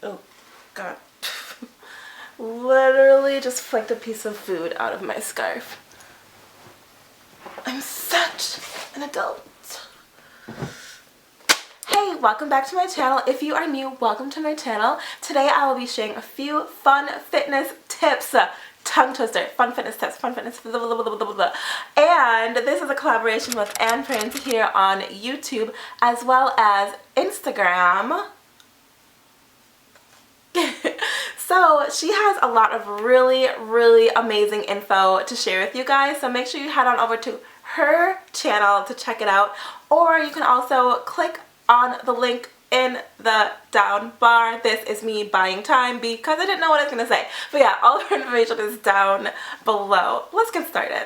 Oh, God. Literally just flicked a piece of food out of my scarf. I'm such an adult. Hey, welcome back to my channel. If you are new, welcome to my channel. Today I will be sharing a few fun fitness tips. Tongue twister, fun fitness tips, fun fitness, blah, blah, blah, blah, blah. And this is a collaboration with Prins here on YouTube as well as Instagram. So she has a lot of really amazing info to share with you guys, so make sure you head on over to her channel to check it out, or you can also click on the link in the down bar. This is me buying time because I didn't know what I was going to say, but yeah, all of her information is down below. Let's get started.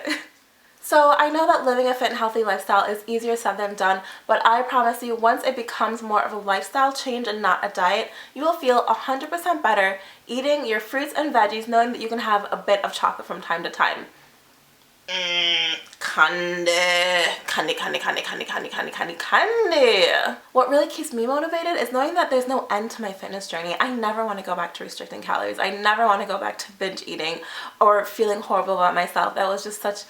So I know that living a fit and healthy lifestyle is easier said than done, but I promise you, once it becomes more of a lifestyle change and not a diet, you will feel 100% better eating your fruits and veggies, knowing that you can have a bit of chocolate from time to time. Candy. What really keeps me motivated is knowing that there's no end to my fitness journey. I never want to go back to restricting calories. I never want to go back to binge eating or feeling horrible about myself. That was just such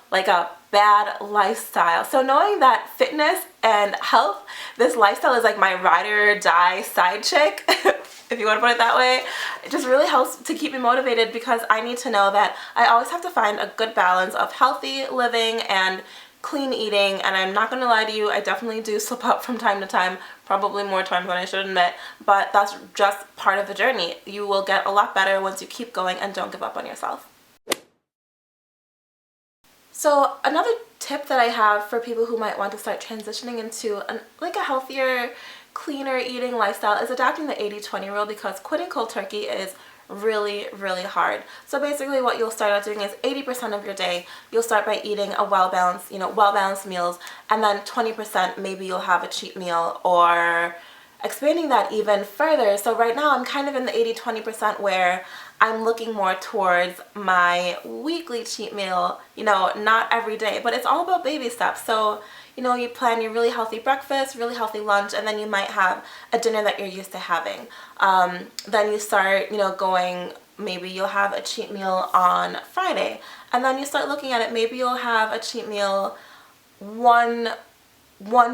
like a bad lifestyle. So knowing that fitness and health, this lifestyle is like my ride or die side chick, if you want to put it that way, it just really helps to keep me motivated, because I need to know that I always have to find a good balance of healthy living and clean eating. And I'm not going to lie to you, I definitely do slip up from time to time, probably more times than I should admit, but that's just part of the journey. You will get a lot better once you keep going and don't give up on yourself. So another tip that I have for people who might want to start transitioning into a healthier, cleaner eating lifestyle is adapting the 80-20 rule, because quitting cold turkey is really hard. So basically what you'll start out doing is 80% of your day you'll start by eating a well-balanced meals, and then 20% maybe you'll have a cheat meal, or expanding that even further. So right now I'm kind of in the 80-20% where I'm looking more towards my weekly cheat meal, not every day, but it's all about baby steps. So, you plan your really healthy breakfast, really healthy lunch, and then you might have a dinner that you're used to having. Then you start, going, maybe you'll have a cheat meal on Friday, and then you start looking at it, maybe you'll have a cheat meal one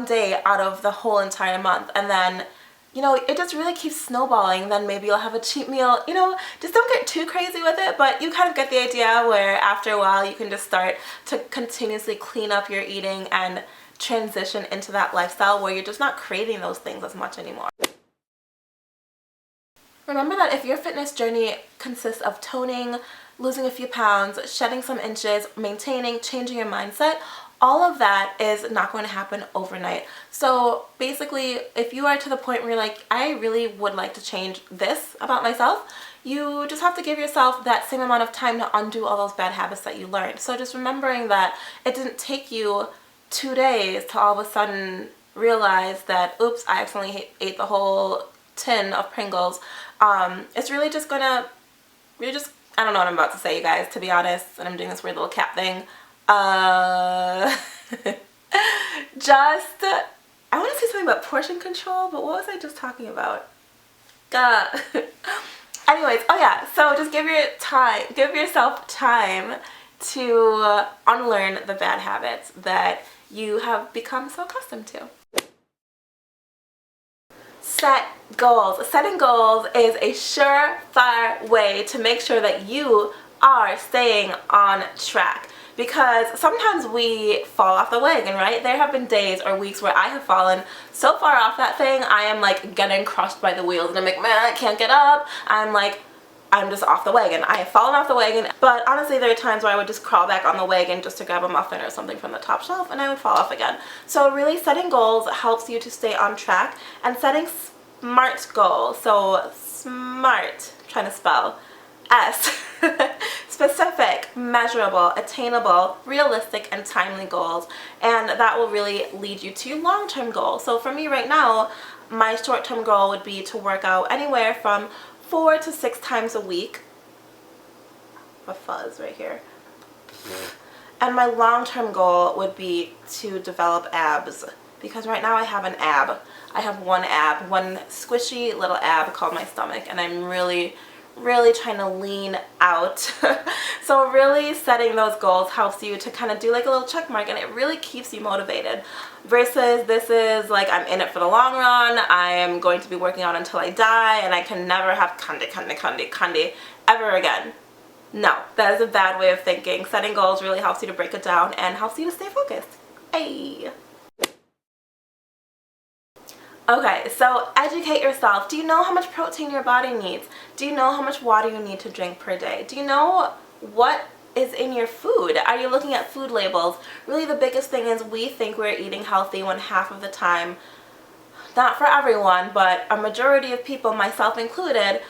day out of the whole entire month, and then it just really keeps snowballing. Then maybe you'll have a cheat meal, just don't get too crazy with it, but you kind of get the idea, where after a while you can just start to continuously clean up your eating and transition into that lifestyle where you're just not craving those things as much anymore. Remember that if your fitness journey consists of toning, losing a few pounds, shedding some inches, maintaining, changing your mindset, all of that is not going to happen overnight. So basically, if you are to the point where you're like, I really would like to change this about myself, you just have to give yourself that same amount of time to undo all those bad habits that you learned. So just remembering that it didn't take you 2 days to all of a sudden realize that, oops, I accidentally ate the whole tin of Pringles. It's really just gonna, I don't know what I'm about to say, you guys, to be honest, and I'm doing this weird little cat thing. I want to say something about portion control, but what was I just talking about? Anyways, oh yeah, so just give yourself time to unlearn the bad habits that you have become so accustomed to. Set goals. Setting goals is a surefire way to make sure that you are staying on track. Because sometimes we fall off the wagon, right? There have been days or weeks where I have fallen so far off that thing, I am like getting crushed by the wheels, and I'm like, man, I can't get up. I'm just off the wagon. I have fallen off the wagon. But honestly, there are times where I would just crawl back on the wagon just to grab a muffin or something from the top shelf, and I would fall off again. So really, setting goals helps you to stay on track, and setting SMART goals. So SMART, I'm trying to spell S. Specific, measurable, attainable, realistic, and timely goals, and that will really lead you to long-term goals. So for me right now, my short-term goal would be to work out anywhere from 4 to 6 times a week. A fuzz right here. And my long-term goal would be to develop abs, because right now I have an ab. I have one squishy little ab called my stomach, and I'm really trying to lean out. So really setting those goals helps you to kind of do like a little check mark, and it really keeps you motivated, versus this is like I'm in it for the long run, I am going to be working out until I die, and I can never have kandi ever again. No, that is a bad way of thinking. Setting goals really helps you to break it down and helps you to stay focused. Hey. Okay, so educate yourself. Do you know how much protein your body needs? Do you know how much water you need to drink per day? Do you know what is in your food? Are you looking at food labels? Really, the biggest thing is we think we're eating healthy when half of the time, not for everyone, but a majority of people, myself included,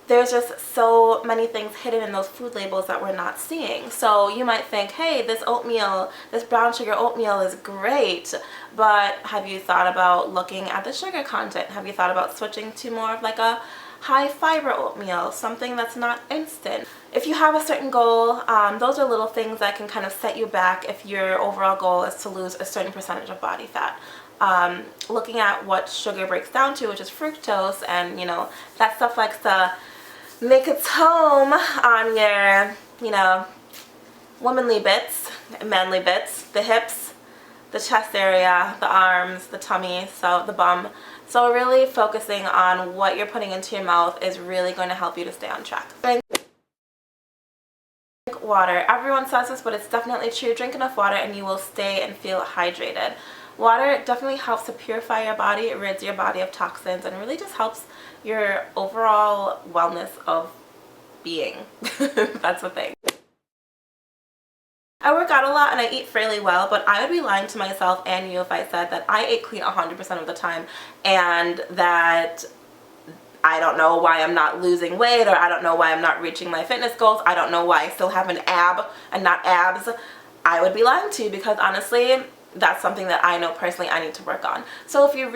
there's just so many things hidden in those food labels that we're not seeing. So you might think, hey, this oatmeal, this brown sugar oatmeal is great, but have you thought about looking at the sugar content? Have you thought about switching to more of like a high fiber oatmeal, something that's not instant? If you have a certain goal, those are little things that can kind of set you back if your overall goal is to lose a certain percentage of body fat. Looking at what sugar breaks down to, which is fructose, and you know, that stuff likes to make its home on your, you know, womanly bits, manly bits, the hips, the chest area, the arms, the tummy, so the bum. So really focusing on what you're putting into your mouth is really going to help you to stay on track. Drink water. Everyone says this, but it's definitely true. Drink enough water and you will stay and feel hydrated. Water definitely helps to purify your body, it rids your body of toxins, and really just helps your overall wellness of being. That's the thing. I work out a lot and I eat fairly well, but I would be lying to myself and you if I said that I ate clean 100% of the time and that I don't know why I'm not losing weight, or I don't know why I'm not reaching my fitness goals, I don't know why I still have an ab and not abs. I would be lying to you, because honestly, that's something that I know personally I need to work on. So if you're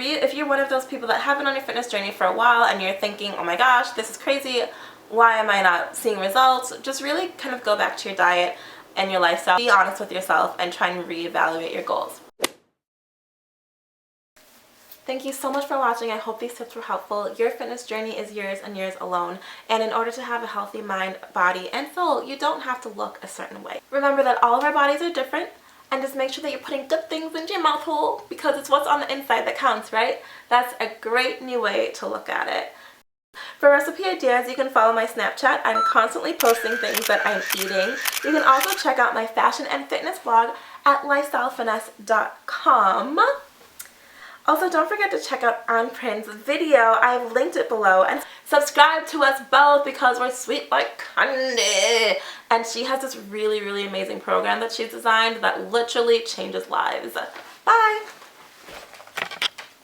one of those people that have been on your fitness journey for a while and you're thinking, oh my gosh, this is crazy, why am I not seeing results, just really kind of go back to your diet and your lifestyle. Be honest with yourself and try and reevaluate your goals. Thank you so much for watching. I hope these tips were helpful. Your fitness journey is yours and yours alone. And in order to have a healthy mind, body, and soul, you don't have to look a certain way. Remember that all of our bodies are different, and just make sure that you're putting good things into your mouth hole, because it's what's on the inside that counts, right? That's a great new way to look at it. For recipe ideas, you can follow my Snapchat. I'm constantly posting things that I'm eating. You can also check out my fashion and fitness blog at lifestylefinesse.com. Also, don't forget to check out on Prins' video. I've linked it below, and subscribe to us both because we're sweet like candy. And she has this really amazing program that she's designed that literally changes lives. Bye!